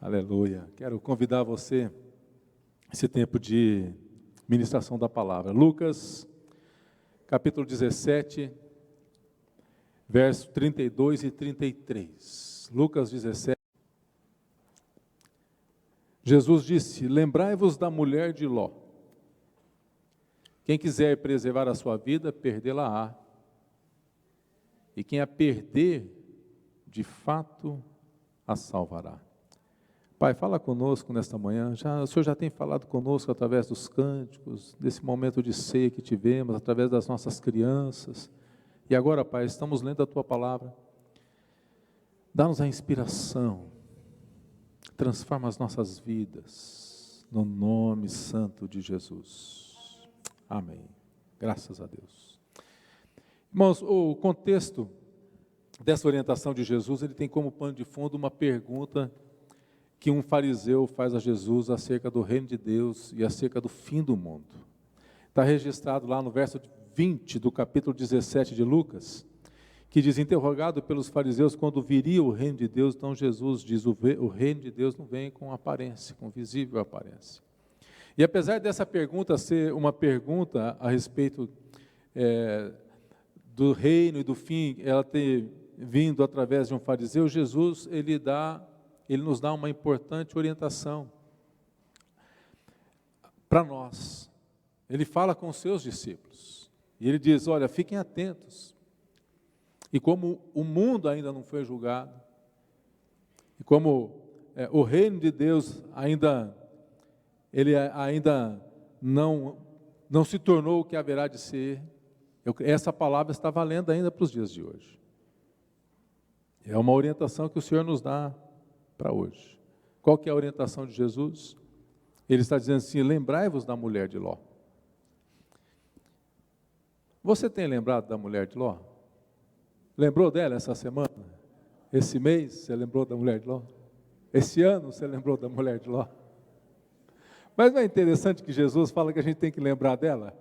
Aleluia. Quero convidar você esse tempo de ministração da palavra. Lucas, capítulo 17, versos 32 e 33. Lucas 17. Jesus disse: lembrai-vos da mulher de Ló. Quem quiser preservar a sua vida, perdê-la-á. E quem a perder, de fato, a salvará. Pai, fala conosco nesta manhã. O Senhor já tem falado conosco através dos cânticos, desse momento de ceia que tivemos, através das nossas crianças. E agora, Pai, estamos lendo a Tua palavra. Dá-nos a inspiração, transforma as nossas vidas, no nome santo de Jesus. Amém. Graças a Deus. Irmãos, o contexto dessa orientação de Jesus, ele tem como pano de fundo uma pergunta que um fariseu faz a Jesus acerca do reino de Deus e acerca do fim do mundo. Está registrado lá no verso 20 do capítulo 17 de Lucas, que diz: interrogado pelos fariseus quando viria o reino de Deus, então Jesus diz: o reino de Deus não vem com aparência, com visível aparência. E apesar dessa pergunta ser uma pergunta a respeito do reino e do fim, ela ter vindo através de um fariseu, Jesus, ele nos dá uma importante orientação para nós. Ele fala com os seus discípulos, e ele diz: olha, fiquem atentos, e como o mundo ainda não foi julgado, e como o reino de Deus ainda não se tornou o que haverá de ser, essa palavra está valendo ainda para os dias de hoje. É uma orientação que o Senhor nos dá para hoje. Qual que é a orientação de Jesus? Ele está dizendo assim: lembrai-vos da mulher de Ló. Você tem lembrado da mulher de Ló? Lembrou dela essa semana? Esse mês você lembrou da mulher de Ló? Esse ano você lembrou da mulher de Ló? Mas não é interessante que Jesus fala que a gente tem que lembrar dela?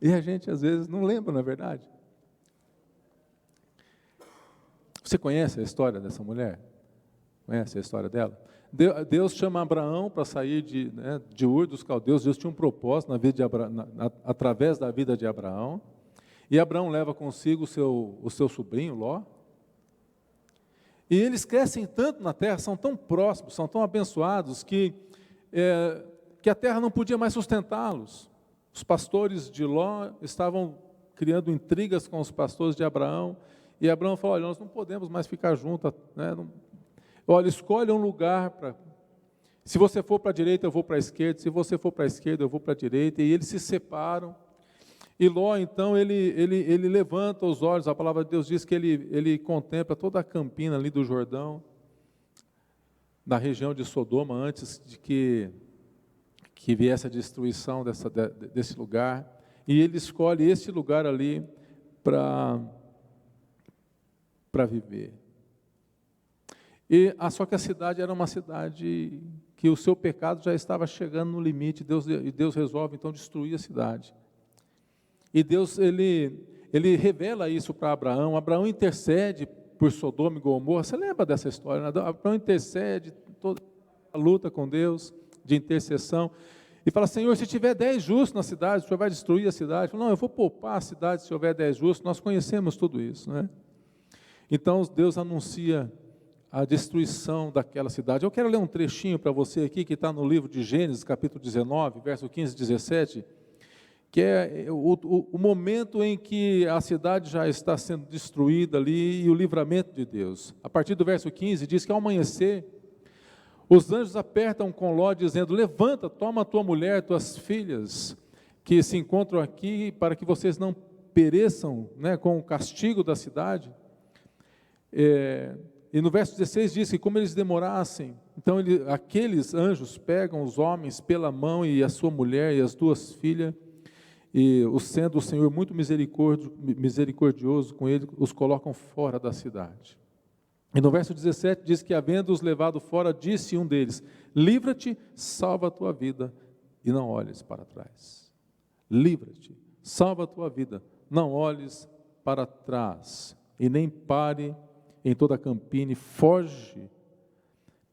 E a gente às vezes não lembra, na verdade. Você conhece a história dessa mulher? Conhece a história dela? Deus chama Abraão para sair de Ur dos Caldeus. Deus tinha um propósito na vida de através da vida de Abraão. E Abraão leva consigo o seu sobrinho, Ló. E eles crescem tanto na terra, são tão próximos, são tão abençoados, que a terra não podia mais sustentá-los. Os pastores de Ló estavam criando intrigas com os pastores de Abraão. E Abraão falou: olha, nós não podemos mais ficar juntos, olha, escolha um lugar se você for para a direita, eu vou para a esquerda, se você for para a esquerda, eu vou para a direita, e eles se separam. E Ló, então, ele levanta os olhos, a palavra de Deus diz que ele contempla toda a campina ali do Jordão, da região de Sodoma, antes de que viesse a destruição desse lugar, e ele escolhe esse lugar ali para viver. Só que a cidade era uma cidade que o seu pecado já estava chegando no limite, e Deus resolve então destruir a cidade. E Deus, ele revela isso para Abraão. Abraão intercede por Sodoma e Gomorra. Você lembra dessa história, né? Abraão intercede, toda a luta com Deus, de intercessão, e fala: Senhor, se tiver 10 justos na cidade, o Senhor vai destruir a cidade? Fala: não, eu vou poupar a cidade se houver 10 justos. Nós conhecemos tudo isso, né? Então Deus anuncia a destruição daquela cidade. Eu quero ler um trechinho para você aqui, que está no livro de Gênesis, capítulo 19, verso 15 e 17, que é o momento em que a cidade já está sendo destruída ali, e o livramento de Deus. A partir do verso 15, diz que ao amanhecer, os anjos apertam com Ló, dizendo: levanta, toma a tua mulher, tuas filhas, que se encontram aqui, para que vocês não pereçam, com o castigo da cidade. E no verso 16 diz que como eles demorassem, então aqueles anjos pegam os homens pela mão, e a sua mulher e as 2 filhas, e sendo o Senhor muito misericordioso com eles, os colocam fora da cidade. E no verso 17 diz que, havendo-os levado fora, disse um deles: livra-te, salva a tua vida, e não olhes para trás. Livra-te, salva a tua vida, não olhes para trás, e nem pare em toda a campina, e foge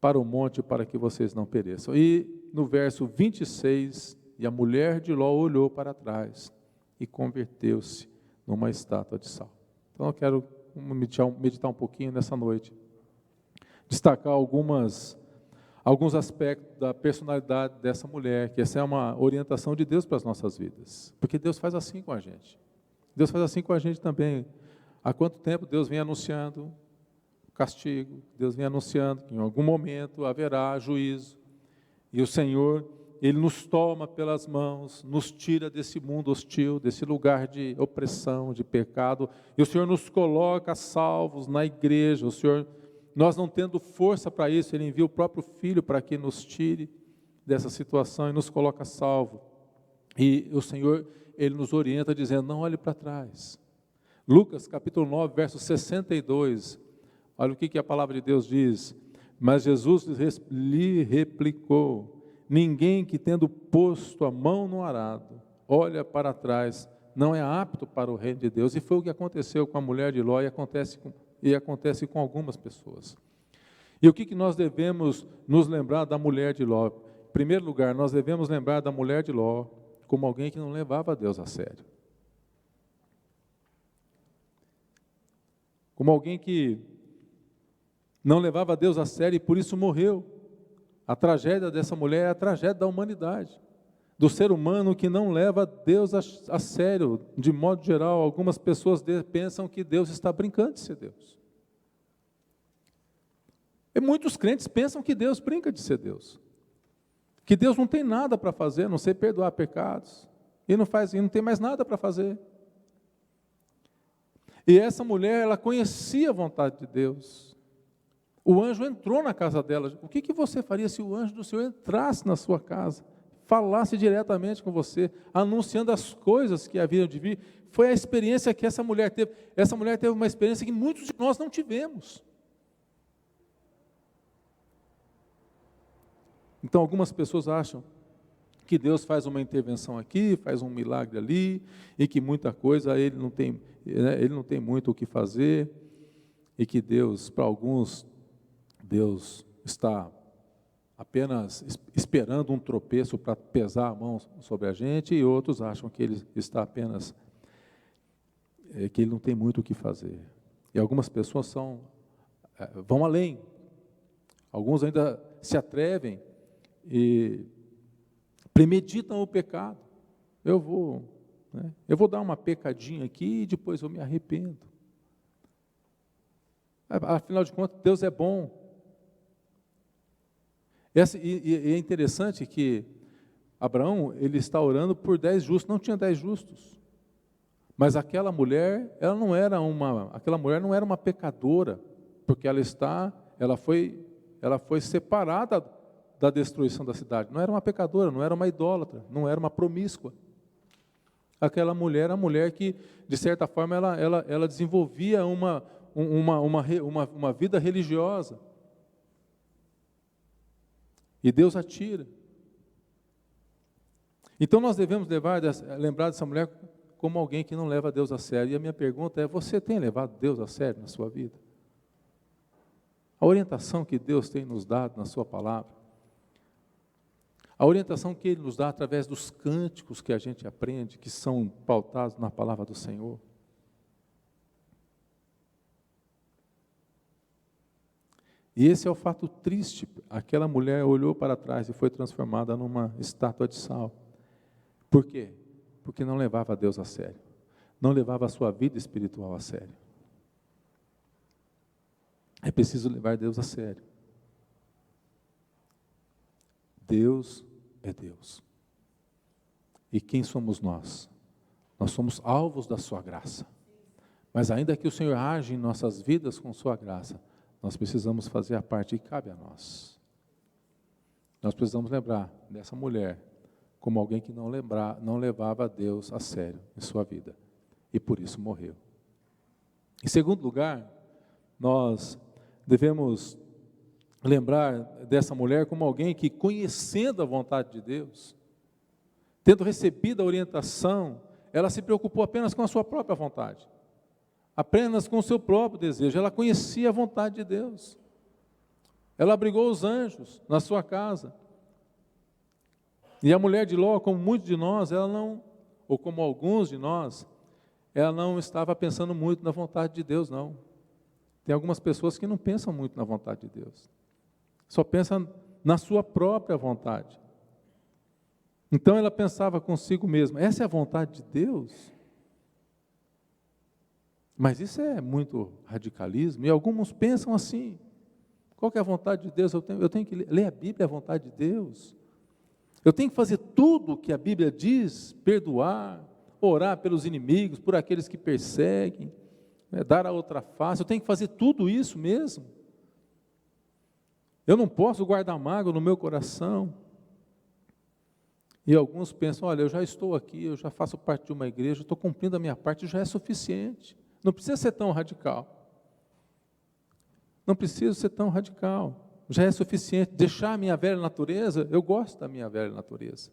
para o monte para que vocês não pereçam. E no verso 26, e a mulher de Ló olhou para trás e converteu-se numa estátua de sal. Então eu quero meditar um pouquinho nessa noite, destacar alguns aspectos da personalidade dessa mulher, que essa é uma orientação de Deus para as nossas vidas, porque Deus faz assim com a gente. Deus faz assim com a gente também. Há quanto tempo Deus vem anunciando castigo, Deus vem anunciando que em algum momento haverá juízo, e o Senhor, Ele nos toma pelas mãos, nos tira desse mundo hostil, desse lugar de opressão, de pecado, e o Senhor nos coloca salvos na igreja. O Senhor, nós não tendo força para isso, Ele envia o próprio Filho para que nos tire dessa situação e nos coloca salvo. E o Senhor, Ele nos orienta dizendo, não olhe para trás. Lucas capítulo 9, verso 62, olha o que a palavra de Deus diz. Mas Jesus lhe replicou, ninguém que tendo posto a mão no arado, olha para trás, não é apto para o reino de Deus. E foi o que aconteceu com a mulher de Ló e acontece com algumas pessoas. E o que nós devemos nos lembrar da mulher de Ló? Em primeiro lugar, nós devemos lembrar da mulher de Ló como alguém que não levava Deus a sério. Como alguém que não levava Deus a sério e por isso morreu. A tragédia dessa mulher é a tragédia da humanidade, do ser humano que não leva Deus a sério. De modo geral, algumas pessoas pensam que Deus está brincando de ser Deus. E muitos crentes pensam que Deus brinca de ser Deus, que Deus não tem nada para fazer, a não ser perdoar pecados, e não tem mais nada para fazer. E essa mulher, ela conhecia a vontade de Deus. O anjo entrou na casa dela. O que você faria se o anjo do Senhor entrasse na sua casa, falasse diretamente com você, anunciando as coisas que haviam de vir? Foi a experiência que essa mulher teve. Essa mulher teve uma experiência que muitos de nós não tivemos. Então, algumas pessoas acham que Deus faz uma intervenção aqui, faz um milagre ali, e que muita coisa ele não tem muito o que fazer, e que Deus, para alguns, Deus está apenas esperando um tropeço para pesar a mão sobre a gente, e outros acham que Ele está apenas, que Ele não tem muito o que fazer. E algumas pessoas vão além, alguns ainda se atrevem e premeditam o pecado. Eu vou dar uma pecadinha aqui e depois eu me arrependo. Afinal de contas, Deus é bom. E é interessante que Abraão, ele está orando por 10 justos, não tinha 10 justos. Mas aquela mulher não era uma pecadora, porque ela foi separada da destruição da cidade. Não era uma pecadora, não era uma idólatra, não era uma promíscua. Aquela mulher era a mulher que, de certa forma, ela desenvolvia uma vida religiosa. E Deus a tira. Então nós devemos lembrar dessa mulher como alguém que não leva Deus a sério. E a minha pergunta é, você tem levado Deus a sério na sua vida? A orientação que Deus tem nos dado na sua palavra, a orientação que Ele nos dá através dos cânticos que a gente aprende, que são pautados na palavra do Senhor. E esse é o fato triste. Aquela mulher olhou para trás e foi transformada numa estátua de sal. Por quê? Porque não levava Deus a sério. Não levava a sua vida espiritual a sério. É preciso levar Deus a sério. Deus é Deus. E quem somos nós? Nós somos alvos da sua graça. Mas ainda que o Senhor age em nossas vidas com sua graça, nós precisamos fazer a parte que cabe a nós. Nós precisamos lembrar dessa mulher como alguém que não levava Deus a sério em sua vida. E por isso morreu. Em segundo lugar, nós devemos lembrar dessa mulher como alguém que, conhecendo a vontade de Deus, tendo recebido a orientação, ela se preocupou apenas com a sua própria vontade. Apenas com o seu próprio desejo. Ela conhecia a vontade de Deus. Ela abrigou os anjos na sua casa. E a mulher de Ló, como muitos de nós, ela não, ou como alguns de nós, ela não estava pensando muito na vontade de Deus, não. Tem algumas pessoas que não pensam muito na vontade de Deus. Só pensam na sua própria vontade. Então ela pensava consigo mesma, essa é a vontade de Deus? Mas isso é muito radicalismo, e alguns pensam assim, qual que é a vontade de Deus? Eu tenho que ler a Bíblia, a vontade de Deus. Eu tenho que fazer tudo o que a Bíblia diz, perdoar, orar pelos inimigos, por aqueles que perseguem, dar a outra face, eu tenho que fazer tudo isso mesmo. Eu não posso guardar mágoa no meu coração. E alguns pensam, olha, eu já estou aqui, eu já faço parte de uma igreja, eu estou cumprindo a minha parte, já é suficiente. Não precisa ser tão radical. Não precisa ser tão radical. Já é suficiente. Deixar a minha velha natureza, eu gosto da minha velha natureza.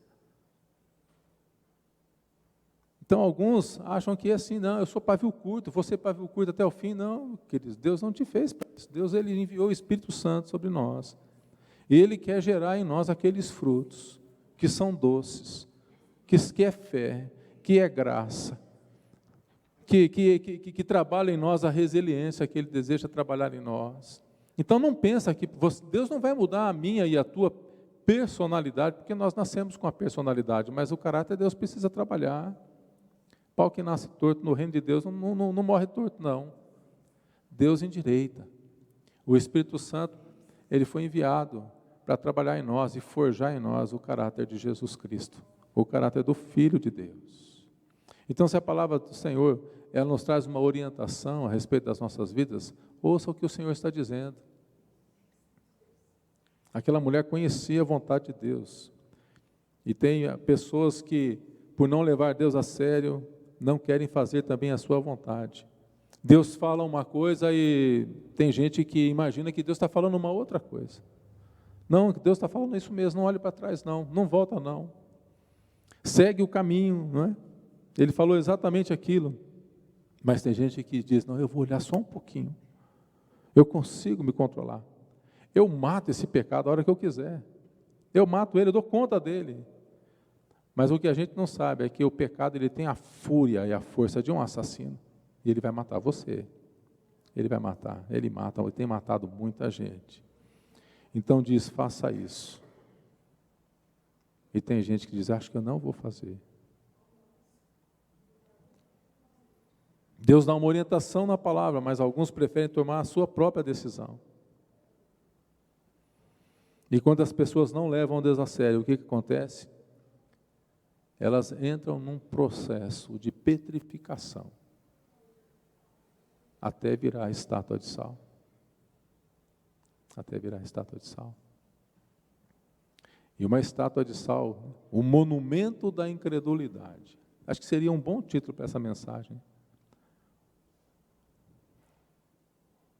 Então alguns acham que é assim, não, eu sou pavio curto, vou ser pavio curto até o fim. Não, queridos, Deus não te fez para isso. Deus, Ele enviou o Espírito Santo sobre nós. E Ele quer gerar em nós aqueles frutos que são doces, que é fé, que é graça, que trabalha em nós a resiliência que Ele deseja trabalhar em nós. Então não pensa que Deus não vai mudar a minha e a tua personalidade, porque nós nascemos com a personalidade, mas o caráter Deus precisa trabalhar. Pau que nasce torto no reino de Deus não morre torto, não. Deus endireita. O Espírito Santo, Ele foi enviado para trabalhar em nós e forjar em nós o caráter de Jesus Cristo, o caráter do Filho de Deus. Então, se a palavra do Senhor, ela nos traz uma orientação a respeito das nossas vidas, ouça o que o Senhor está dizendo. Aquela mulher conhecia a vontade de Deus. E tem pessoas que, por não levar Deus a sério, não querem fazer também a sua vontade. Deus fala uma coisa e tem gente que imagina que Deus está falando uma outra coisa. Não, Deus está falando isso mesmo, não olhe para trás não, não volta não. Segue o caminho, não é? Ele falou exatamente aquilo. Mas tem gente que diz, não, eu vou olhar só um pouquinho. Eu consigo me controlar. Eu mato esse pecado a hora que eu quiser. Eu mato ele, eu dou conta dele. Mas o que a gente não sabe é que o pecado ele tem a fúria e a força de um assassino. E ele vai matar você. Ele vai matar, ele mata, ele tem matado muita gente. Então diz, faça isso. E tem gente que diz, acho que eu não vou fazer. Deus dá uma orientação na palavra, mas alguns preferem tomar a sua própria decisão. E quando as pessoas não levam Deus a sério, o que acontece? Elas entram num processo de petrificação, até virar estátua de sal. Até virar estátua de sal. E uma estátua de sal, o monumento da incredulidade. Acho que seria um bom título para essa mensagem.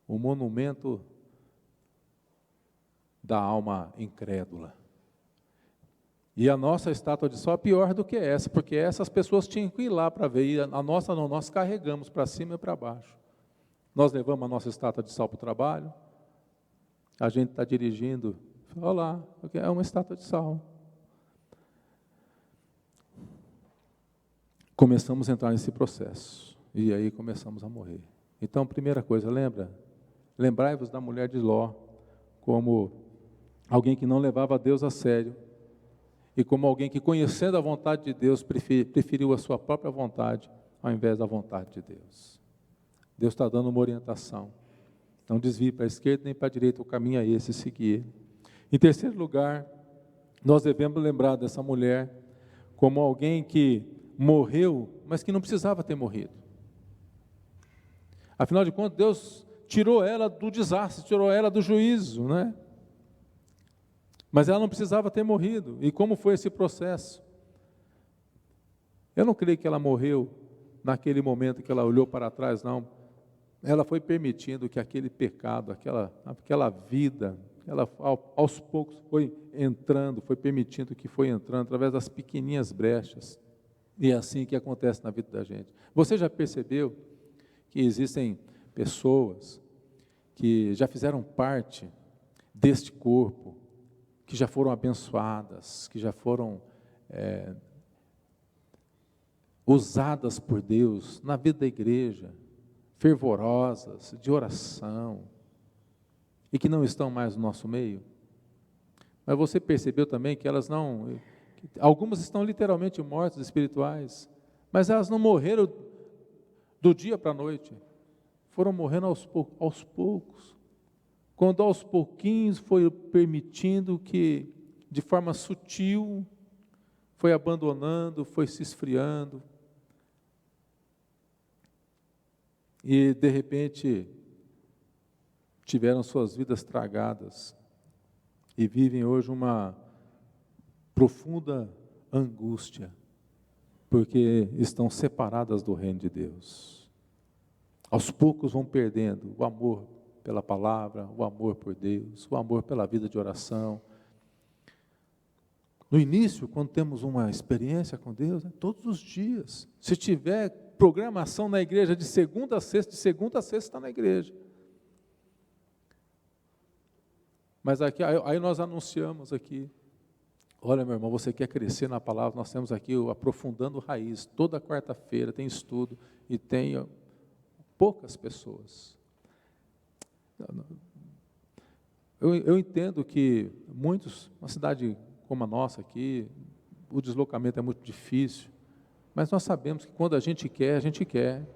O monumento da alma incrédula. E a nossa estátua de sal é pior do que essa, porque essas pessoas tinham que ir lá para ver, e a nossa não, nós carregamos para cima e para baixo. Nós levamos a nossa estátua de sal para o trabalho, a gente está dirigindo, olha lá, é uma estátua de sal. Começamos a entrar nesse processo, e aí começamos a morrer. Então, primeira coisa, lembrai-vos da mulher de Ló, como alguém que não levava Deus a sério, e como alguém que, conhecendo a vontade de Deus, preferiu a sua própria vontade, ao invés da vontade de Deus. Deus está dando uma orientação. Não desvie para a esquerda nem para a direita, o caminho é esse, seguir ele. Em terceiro lugar, nós devemos lembrar dessa mulher como alguém que morreu, mas que não precisava ter morrido. Afinal de contas, Deus tirou ela do desastre, tirou ela do juízo, né? Mas ela não precisava ter morrido. E como foi esse processo? Eu não creio que ela morreu naquele momento que ela olhou para trás, não. Ela foi permitindo que aquele pecado, aquela vida, ela aos poucos foi entrando, foi permitindo que foi entrando através das pequenininhas brechas. E é assim que acontece na vida da gente. Você já percebeu que existem pessoas que já fizeram parte deste corpo, que já foram abençoadas, que já foram usadas por Deus na vida da igreja, fervorosas, de oração, e que não estão mais no nosso meio. Mas você percebeu também que elas não, algumas estão literalmente mortas espirituais, mas elas não morreram do dia para a noite, foram morrendo aos poucos. Quando aos pouquinhos foi permitindo que, de forma sutil, foi abandonando, foi se esfriando, e de repente tiveram suas vidas tragadas, e vivem hoje uma profunda angústia, porque estão separadas do reino de Deus. Aos poucos vão perdendo o amor pela palavra, o amor por Deus, o amor pela vida de oração. No início, quando temos uma experiência com Deus, todos os dias, se tiver programação na igreja de segunda a sexta está na igreja. Mas aqui, aí nós anunciamos aqui, olha meu irmão, você quer crescer na palavra, nós temos aqui o Aprofundando Raiz, toda quarta-feira tem estudo, e tem poucas pessoas. Eu entendo que muitos, uma cidade como a nossa aqui, o deslocamento é muito difícil, mas nós sabemos que quando a gente quer, a gente quer.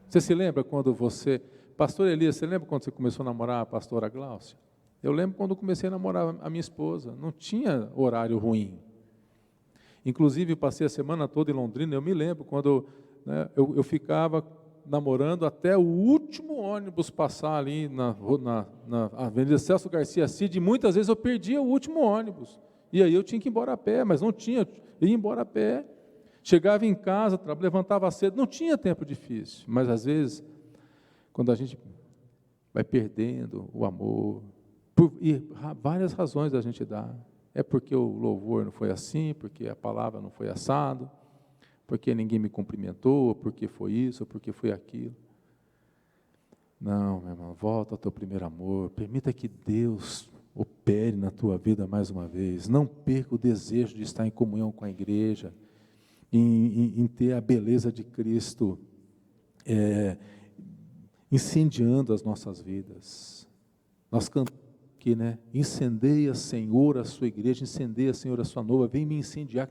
Você se lembra quando pastor Elias, você lembra quando você começou a namorar a pastora Gláucia? Eu lembro quando comecei a namorar a minha esposa, não tinha horário ruim. Inclusive, eu passei a semana toda em Londrina, eu me lembro quando eu ficava namorando até o último ônibus passar ali na Avenida Celso Garcia Cid, e muitas vezes eu perdia o último ônibus, e aí eu tinha que ir embora a pé, mas não tinha, eu ia embora a pé, chegava em casa, levantava cedo, não tinha tempo difícil, mas às vezes, quando a gente vai perdendo o amor, e várias razões a gente dá, é porque o louvor não foi assim, porque a palavra não foi assado, porque ninguém me cumprimentou, porque foi isso, porque foi aquilo. Não, meu irmão, volta ao teu primeiro amor, permita que Deus opere na tua vida mais uma vez, não perca o desejo de estar em comunhão com a igreja, em ter a beleza de Cristo incendiando as nossas vidas. Nós cantamos aqui, incendeia, Senhor, a sua igreja, incendeia, Senhor, a sua noiva, vem me incendiar,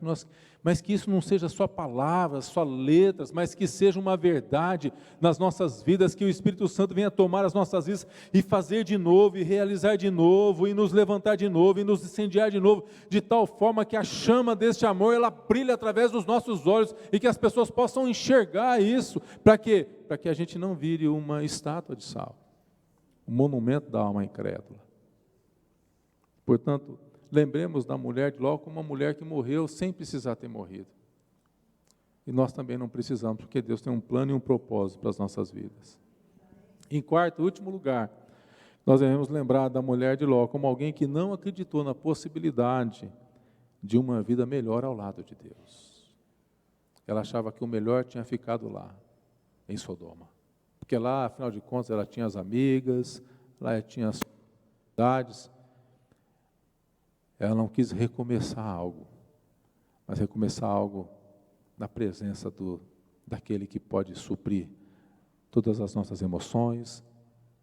mas que isso não seja só palavras, só letras, mas que seja uma verdade nas nossas vidas, que o Espírito Santo venha tomar as nossas vidas e fazer de novo, e realizar de novo, e nos levantar de novo, e nos incendiar de novo, de tal forma que a chama deste amor, ela brilhe através dos nossos olhos, e que as pessoas possam enxergar isso, para quê? Para que a gente não vire uma estátua de sal, um monumento da alma incrédula. Portanto, lembremos da mulher de Ló como uma mulher que morreu sem precisar ter morrido. E nós também não precisamos, porque Deus tem um plano e um propósito para as nossas vidas. Em quarto e último lugar, nós devemos lembrar da mulher de Ló como alguém que não acreditou na possibilidade de uma vida melhor ao lado de Deus. Ela achava que o melhor tinha ficado lá, em Sodoma. Porque lá, afinal de contas, ela tinha as amigas, lá tinha as cidades. Ela não quis recomeçar algo, mas recomeçar algo na presença daquele que pode suprir todas as nossas emoções,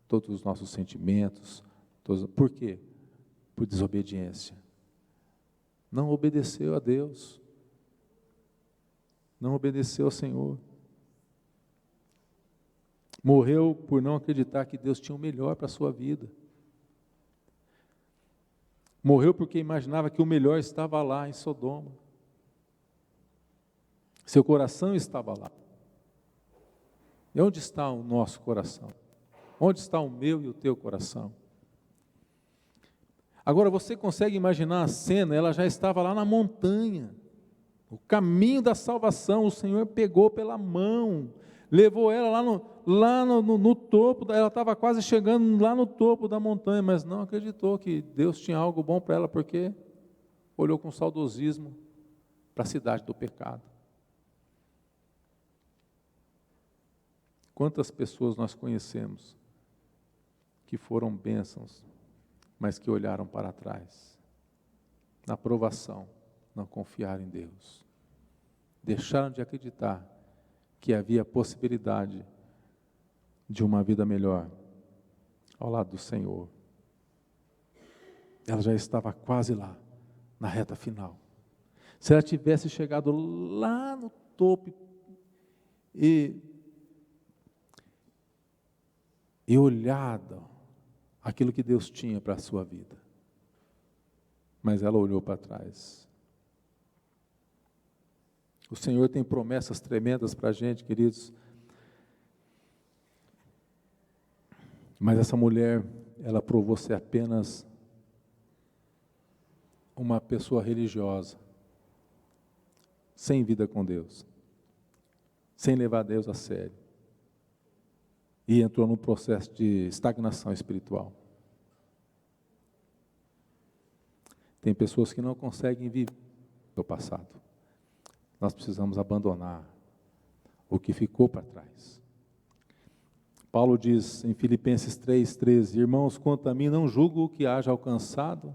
todos os nossos sentimentos. Por quê? Por desobediência. Não obedeceu a Deus, não obedeceu ao Senhor. Morreu por não acreditar que Deus tinha o melhor para a sua vida. Morreu porque imaginava que o melhor estava lá em Sodoma. Seu coração estava lá. E onde está o nosso coração? Onde está o meu e o teu coração? Agora você consegue imaginar a cena, ela já estava lá na montanha. O caminho da salvação, o Senhor pegou pela mão, levou ela no topo, ela estava quase chegando lá no topo da montanha, mas não acreditou que Deus tinha algo bom para ela, porque olhou com saudosismo para a cidade do pecado. Quantas pessoas nós conhecemos que foram bênçãos mas que olharam para trás. Na provação, não confiaram em Deus. Deixaram de acreditar que havia possibilidade de uma vida melhor ao lado do Senhor. Ela já estava quase lá, na reta final. Se ela tivesse chegado lá no topo e olhado aquilo que Deus tinha para a sua vida, mas ela olhou para trás. O Senhor tem promessas tremendas para a gente, queridos. Mas essa mulher, ela provou ser apenas uma pessoa religiosa, sem vida com Deus, sem levar Deus a sério. E entrou num processo de estagnação espiritual. Tem pessoas que não conseguem viver o passado. Nós precisamos abandonar o que ficou para trás. Paulo diz em Filipenses 3:13, irmãos, quanto a mim não julgo o que haja alcançado,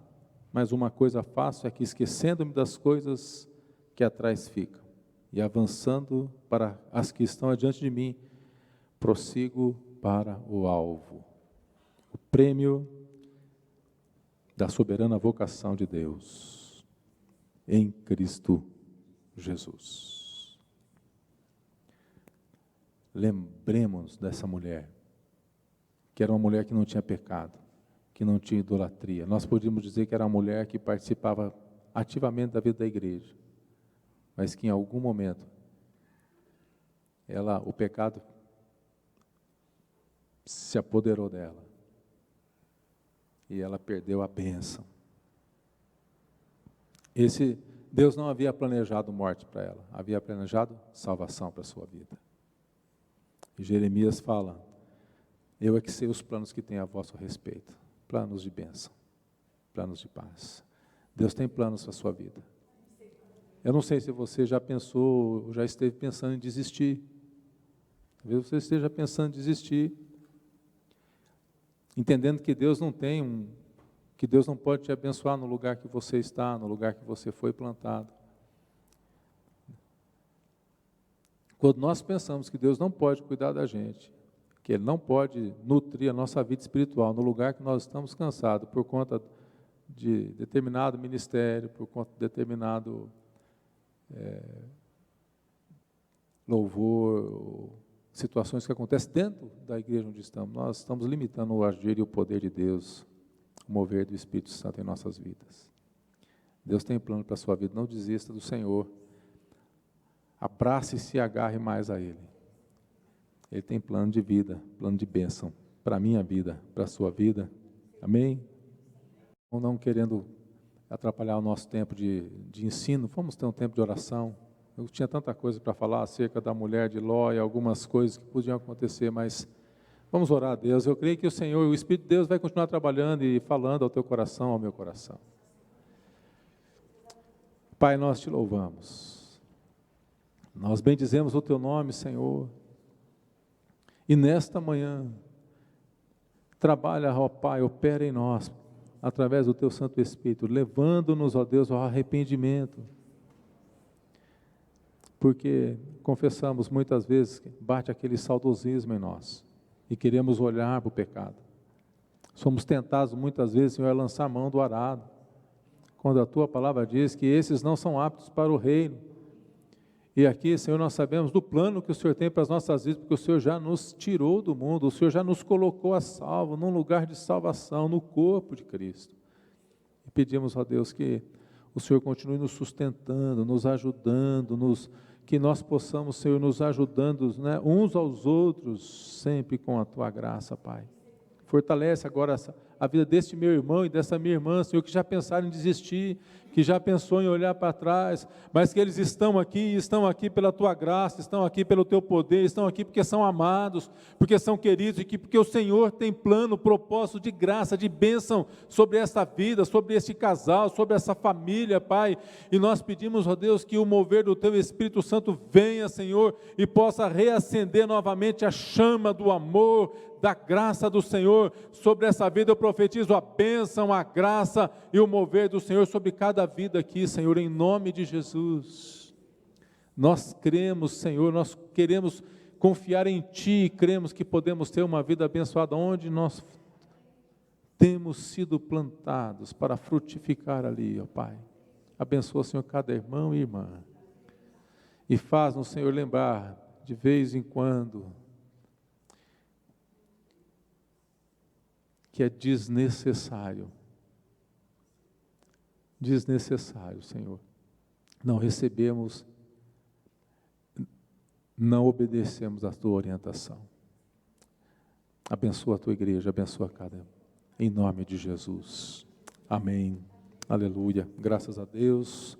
mas uma coisa faço é que, esquecendo-me das coisas que atrás ficam, e avançando para as que estão adiante de mim, prossigo para o alvo, o prêmio da soberana vocação de Deus, em Cristo Jesus. Lembremos dessa mulher, que era uma mulher que não tinha pecado, que não tinha idolatria. Nós podíamos dizer que era uma mulher que participava ativamente da vida da igreja, mas que em algum momento, o pecado se apoderou dela, e ela perdeu a bênção. Deus não havia planejado morte para ela, havia planejado salvação para a sua vida. E Jeremias fala, eu é que sei os planos que tenho a vosso respeito, planos de bênção, planos de paz. Deus tem planos para a sua vida. Eu não sei se você já pensou, já esteve pensando em desistir. Talvez você esteja pensando em desistir, entendendo que Deus que Deus não pode te abençoar no lugar que você está, no lugar que você foi plantado. Quando nós pensamos que Deus não pode cuidar da gente, que Ele não pode nutrir a nossa vida espiritual no lugar que nós estamos cansados por conta de determinado ministério, por conta de determinado louvor, situações que acontecem dentro da igreja onde estamos, nós estamos limitando o agir e o poder de Deus, o mover do Espírito Santo em nossas vidas. Deus tem plano para a sua vida, não desista do Senhor. Abrace e se agarre mais a Ele. Ele tem plano de vida, plano de bênção para a minha vida, para a sua vida. Amém? Não querendo atrapalhar o nosso tempo de ensino, vamos ter um tempo de oração. Eu tinha tanta coisa para falar acerca da mulher de Ló e algumas coisas que podiam acontecer, mas vamos orar a Deus. Eu creio que o Senhor, o Espírito de Deus vai continuar trabalhando e falando ao teu coração, ao meu coração. Pai, nós te louvamos. Nós bendizemos o teu nome, Senhor. E nesta manhã, trabalha, ó Pai, opera em nós, através do teu Santo Espírito, levando-nos, ó Deus, ao arrependimento. Porque confessamos muitas vezes que bate aquele saudosismo em nós e queremos olhar para o pecado. Somos tentados muitas vezes, Senhor, a lançar a mão do arado, quando a tua palavra diz que esses não são aptos para o reino. E aqui, Senhor, nós sabemos do plano que o Senhor tem para as nossas vidas, porque o Senhor já nos tirou do mundo, o Senhor já nos colocou a salvo, num lugar de salvação, no corpo de Cristo. E pedimos a Deus que o Senhor continue nos sustentando, nos ajudando, que nós possamos, Senhor, nos ajudando, né, uns aos outros, sempre com a tua graça, Pai. Fortalece agora a vida deste meu irmão e dessa minha irmã, Senhor, que já pensaram em desistir, que já pensou em olhar para trás, mas que eles estão aqui pela tua graça, estão aqui pelo teu poder, estão aqui porque são amados, porque são queridos e porque o Senhor tem plano, propósito de graça, de bênção sobre essa vida, sobre este casal, sobre essa família, Pai. E nós pedimos, ó Deus, que o mover do teu Espírito Santo venha, Senhor, e possa reacender novamente a chama do amor, da graça do Senhor sobre essa vida. Eu profetizo a bênção, a graça e o mover do Senhor sobre cada vida aqui, Senhor, em nome de Jesus. Nós cremos, Senhor, nós queremos confiar em Ti e cremos que podemos ter uma vida abençoada onde nós temos sido plantados para frutificar ali, ó Pai. Abençoa, Senhor, cada irmão e irmã. E faz-nos, Senhor, lembrar de vez em quando que é desnecessário, Senhor, não recebemos, não obedecemos a Tua orientação. Abençoa a Tua igreja, abençoa cada um, em nome de Jesus. Amém. Aleluia. Graças a Deus.